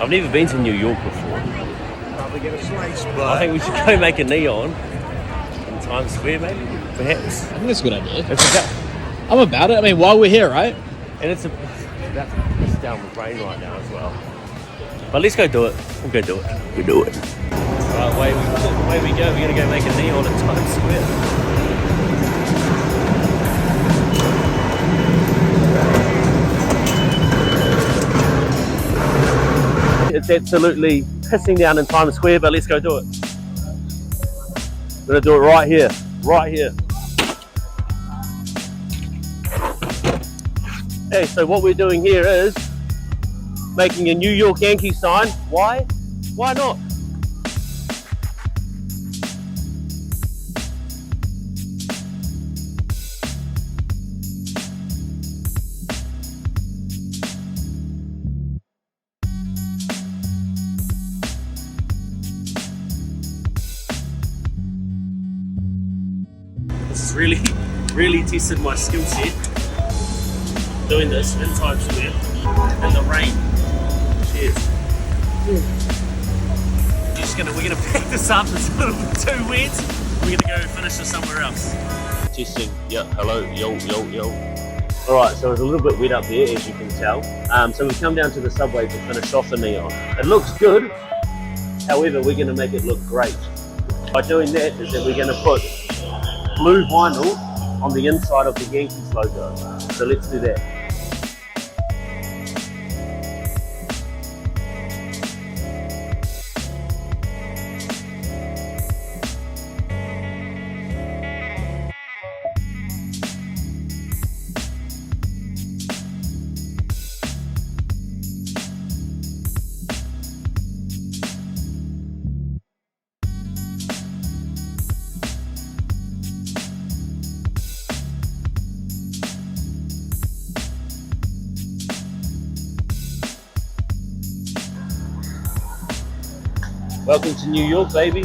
I've never been to New York before. Probably get a slice, but I think we should go make a neon in Times Square, maybe, perhaps. I think that's a good idea. It's about, I'm about it. I mean, while we're here, right? and it's about to piss down with rain right now as well. But let's go do it. We'll go do it. We'll do it. Right, away we go. We're gonna go make a neon in Times Square. It's absolutely pissing down in Times Square, but let's go do it. We're gonna do it right here. Right here. Okay, so what we're doing here is making a New York Yankee sign. Why? Why not? This has really tested my skill set. Doing this in Times Square in the rain. Cheers. We're gonna pick this up. It's a little bit too wet. We're gonna go finish this somewhere else. Testing. Yeah. Hello. Yo. All right. So it's a little bit wet up there, as you can tell. So we've come down to the subway to finish off the neon. It looks good. However, we're gonna make it look great. By doing that, is that we're gonna put blue vinyl on the inside of the Yankees logo. So let's do that. Welcome to New York, baby.